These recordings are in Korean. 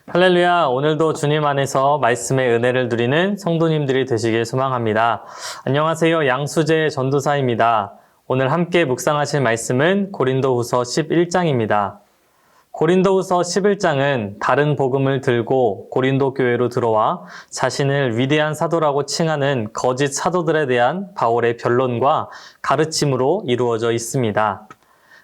할렐루야, 오늘도 주님 안에서 말씀의 은혜를 누리는 성도님들이 되시길 소망합니다. 안녕하세요, 양수재 전도사입니다. 오늘 함께 묵상하실 말씀은 고린도후서 11장입니다. 고린도후서 11장은 다른 복음을 들고 고린도 교회로 들어와 자신을 위대한 사도라고 칭하는 거짓 사도들에 대한 바울의 변론과 가르침으로 이루어져 있습니다.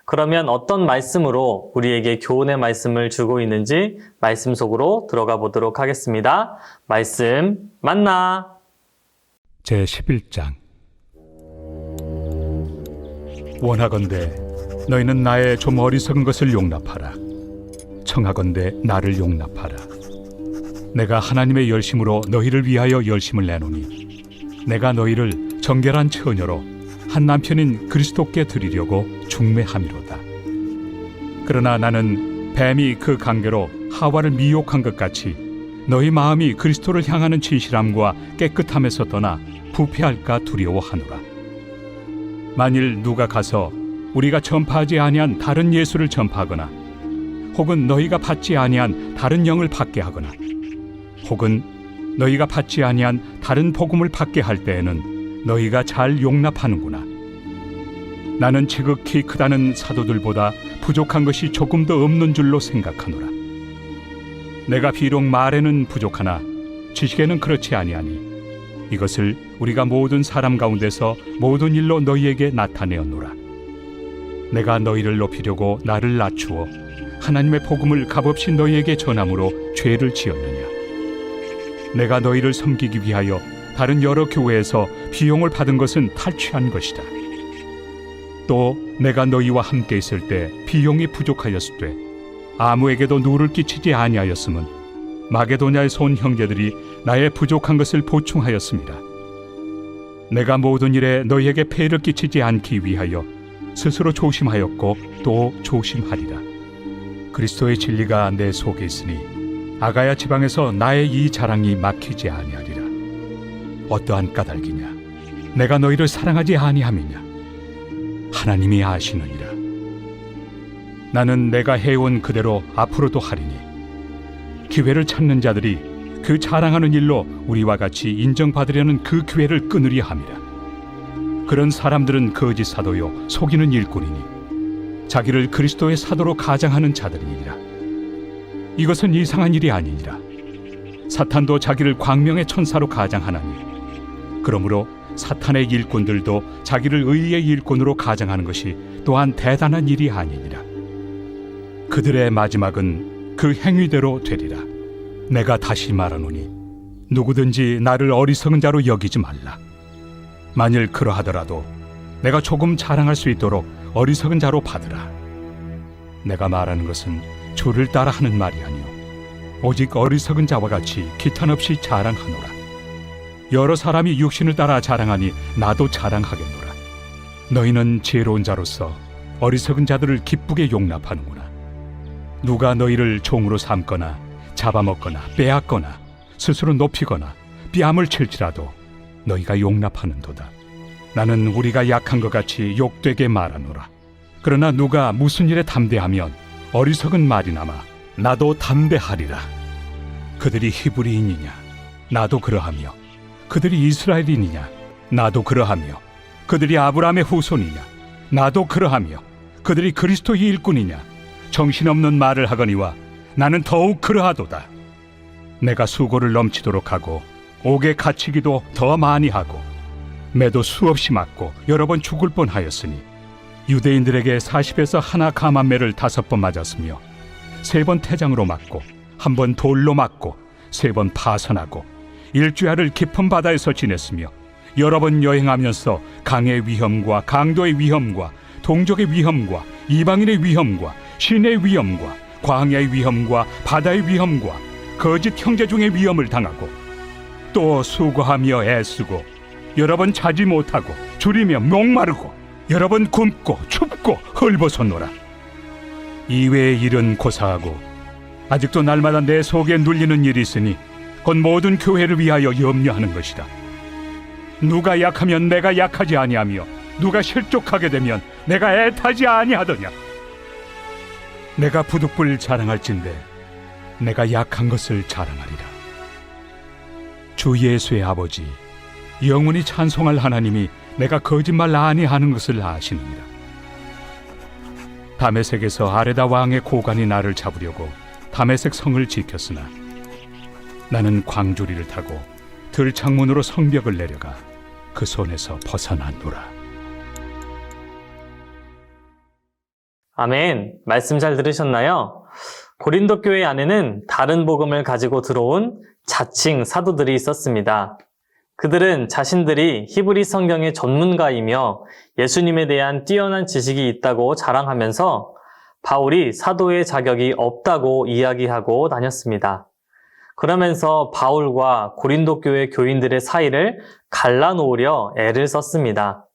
그러면 어떤 말씀으로 우리에게 교훈의 말씀을 주고 있는지 말씀 속으로 들어가 보도록 하겠습니다. 말씀 만나! 제11장 원하건대 너희는 나의 좀 어리석은 것을 용납하라. 청하건대 나를 용납하라. 내가 하나님의 열심으로 너희를 위하여 열심을 내노니 내가 너희를 정결한 처녀로 한 남편인 그리스도께 드리려고 중매함이로다. 그러나 나는 뱀이 그 관계로 하와를 미혹한 것 같이 너희 마음이 그리스도를 향하는 진실함과 깨끗함에서 떠나 부패할까 두려워하노라. 만일 누가 가서 우리가 전파하지 아니한 다른 예수를 전파하거나 혹은 너희가 받지 아니한 다른 영을 받게 하거나 혹은 너희가 받지 아니한 다른 복음을 받게 할 때에는 너희가 잘 용납하는구나. 나는 지극히 크다는 사도들보다 부족한 것이 조금 더 없는 줄로 생각하노라. 내가 비록 말에는 부족하나 지식에는 그렇지 아니하니 이것을 우리가 모든 사람 가운데서 모든 일로 너희에게 나타내었노라. 내가 너희를 높이려고 나를 낮추어 하나님의 복음을 값없이 너희에게 전함으로 죄를 지었느냐. 내가 너희를 섬기기 위하여 다른 여러 교회에서 비용을 받은 것은 탈취한 것이다. 또 내가 너희와 함께 있을 때 비용이 부족하였을 때 아무에게도 누를 끼치지 아니하였음은 마게도냐에서 온 형제들이 나의 부족한 것을 보충하였습니다. 내가 모든 일에 너희에게 폐해를 끼치지 않기 위하여 스스로 조심하였고 또 조심하리라. 그리스도의 진리가 내 속에 있으니 아가야 지방에서 나의 이 자랑이 막히지 아니하리라. 어떠한 까닭이냐? 내가 너희를 사랑하지 아니함이냐? 하나님이 아시느니라. 나는 내가 해온 그대로 앞으로도 하리니 기회를 찾는 자들이 그 자랑하는 일로 우리와 같이 인정받으려는 그 기회를 끊으려 함이라. 그런 사람들은 거짓 사도요 속이는 일꾼이니 자기를 그리스도의 사도로 가장하는 자들이니라. 이것은 이상한 일이 아니니라. 사탄도 자기를 광명의 천사로 가장하나니 그러므로 사탄의 일꾼들도 자기를 의의 일꾼으로 가장하는 것이 또한 대단한 일이 아니니라. 그들의 마지막은 그 행위대로 되리라. 내가 다시 말하노니 누구든지 나를 어리석은 자로 여기지 말라. 만일 그러하더라도 내가 조금 자랑할 수 있도록 어리석은 자로 받으라. 내가 말하는 것은 주를 따라 하는 말이 아니요 오직 어리석은 자와 같이 기탄 없이 자랑하노라. 여러 사람이 육신을 따라 자랑하니 나도 자랑하겠노라. 너희는 지혜로운 자로서 어리석은 자들을 기쁘게 용납하는구나. 누가 너희를 종으로 삼거나 잡아먹거나 빼앗거나 스스로 높이거나 뺨을 칠지라도 너희가 용납하는도다. 나는 우리가 약한 것 같이 욕되게 말하노라. 그러나 누가 무슨 일에 담대하면 어리석은 말이나마 나도 담대하리라. 그들이 히브리인이냐? 나도 그러하며 그들이 이스라엘인이냐? 나도 그러하며 그들이 아브라함의 후손이냐? 나도 그러하며 그들이 그리스도의 일꾼이냐? 정신없는 말을 하거니와 나는 더욱 그러하도다. 내가 수고를 넘치도록 하고 옥에 갇히기도 더 많이 하고 매도 수없이 맞고 여러 번 죽을 뻔하였으니 유대인들에게 40에서 하나 감한매를 5번 맞았으며 3번 태장으로 맞고 1번 돌로 맞고 3번 파선하고 일주야를 깊은 바다에서 지냈으며 여러 번 여행하면서 강의 위험과 강도의 위험과 동족의 위험과 이방인의 위험과 신의 위험과 광야의 위험과 바다의 위험과 거짓 형제 중의 위험을 당하고 또 수고하며 애쓰고 여러 번 자지 못하고 줄이며 목마르고 여러 번 굶고 춥고 헐벗었노라. 이외의 일은 고사하고 아직도 날마다 내 속에 눌리는 일이 있으니 곧 모든 교회를 위하여 염려하는 것이다. 누가 약하면 내가 약하지 아니하며 누가 실족하게 되면 내가 애타지 아니하더냐. 내가 부득불 자랑할진대 내가 약한 것을 자랑하리라. 주 예수의 아버지 영원히 찬송할 하나님이 내가 거짓말 아니하는 것을 아시느니라. 다메섹에서 아레다 왕의 고관이 나를 잡으려고 다메섹 성을 지켰으나 나는 광주리를 타고 들창문으로 성벽을 내려가 그 손에서 벗어났노라. 아멘. 말씀 잘 들으셨나요? 고린도 교회 안에는 다른 복음을 가지고 들어온 자칭 사도들이 있었습니다. 그들은 자신들이 히브리 성경의 전문가이며 예수님에 대한 뛰어난 지식이 있다고 자랑하면서 바울이 사도의 자격이 없다고 이야기하고 다녔습니다. 그러면서 바울과 고린도 교회 교인들의 사이를 갈라놓으려 애를 썼습니다.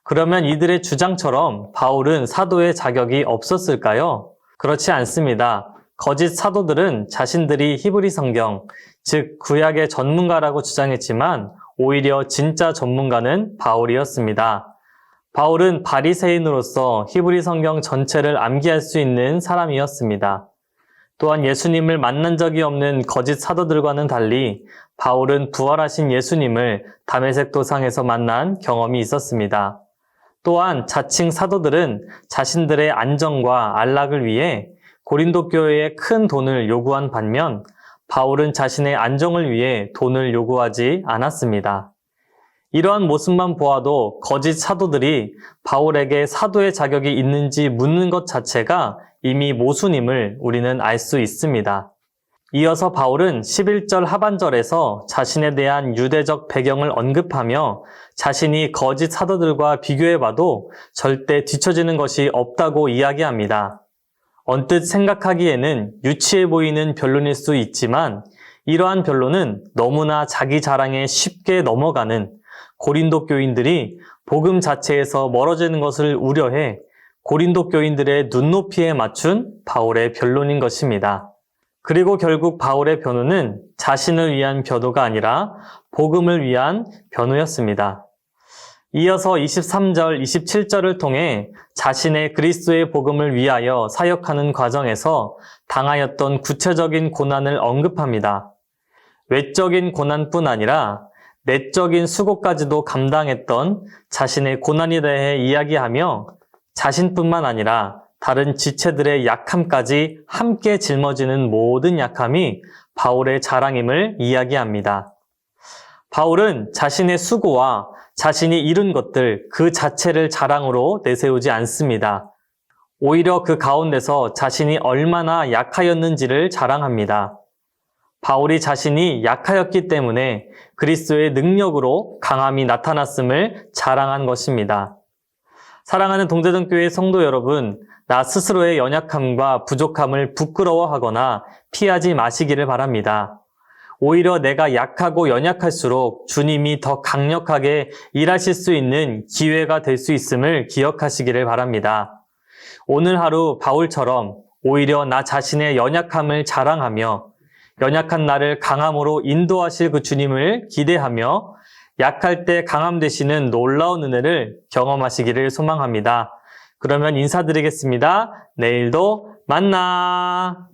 그러면 이들의 주장처럼 바울은 사도의 자격이 없었을까요? 그렇지 않습니다. 거짓 사도들은 자신들이 히브리 성경, 즉 구약의 전문가라고 주장했지만 오히려 진짜 전문가는 바울이었습니다. 바울은 바리새인으로서 히브리 성경 전체를 암기할 수 있는 사람이었습니다. 또한 예수님을 만난 적이 없는 거짓 사도들과는 달리 바울은 부활하신 예수님을 다메섹 도상에서 만난 경험이 있었습니다. 또한 자칭 사도들은 자신들의 안정과 안락을 위해 고린도 교회에 큰 돈을 요구한 반면 바울은 자신의 안정을 위해 돈을 요구하지 않았습니다. 이러한 모습만 보아도 거짓 사도들이 바울에게 사도의 자격이 있는지 묻는 것 자체가 이미 모순임을 우리는 알 수 있습니다. 이어서 바울은 11절 하반절에서 자신에 대한 유대적 배경을 언급하며 자신이 거짓 사도들과 비교해봐도 절대 뒤처지는 것이 없다고 이야기합니다. 언뜻 생각하기에는 유치해 보이는 변론일 수 있지만 이러한 변론은 너무나 자기 자랑에 쉽게 넘어가는 고린도 교인들이 복음 자체에서 멀어지는 것을 우려해 고린도 교인들의 눈높이에 맞춘 바울의 변론인 것입니다. 그리고 결국 바울의 변호는 자신을 위한 변호가 아니라 복음을 위한 변호였습니다. 이어서 23절, 27절을 통해 자신의 그리스도의 복음을 위하여 사역하는 과정에서 당하였던 구체적인 고난을 언급합니다. 외적인 고난뿐 아니라 내적인 수고까지도 감당했던 자신의 고난에 대해 이야기하며 자신뿐만 아니라 다른 지체들의 약함까지 함께 짊어지는 모든 약함이 바울의 자랑임을 이야기합니다. 바울은 자신의 수고와 자신이 이룬 것들 그 자체를 자랑으로 내세우지 않습니다. 오히려 그 가운데서 자신이 얼마나 약하였는지를 자랑합니다. 바울이 자신이 약하였기 때문에 그리스도의 능력으로 강함이 나타났음을 자랑한 것입니다. 사랑하는 동대전교회 성도 여러분, 나 스스로의 연약함과 부족함을 부끄러워하거나 피하지 마시기를 바랍니다. 오히려 내가 약하고 연약할수록 주님이 더 강력하게 일하실 수 있는 기회가 될 수 있음을 기억하시기를 바랍니다. 오늘 하루 바울처럼 오히려 나 자신의 연약함을 자랑하며 연약한 나를 강함으로 인도하실 그 주님을 기대하며 약할 때 강함 되시는 놀라운 은혜를 경험하시기를 소망합니다. 그러면 인사드리겠습니다. 내일도 만나!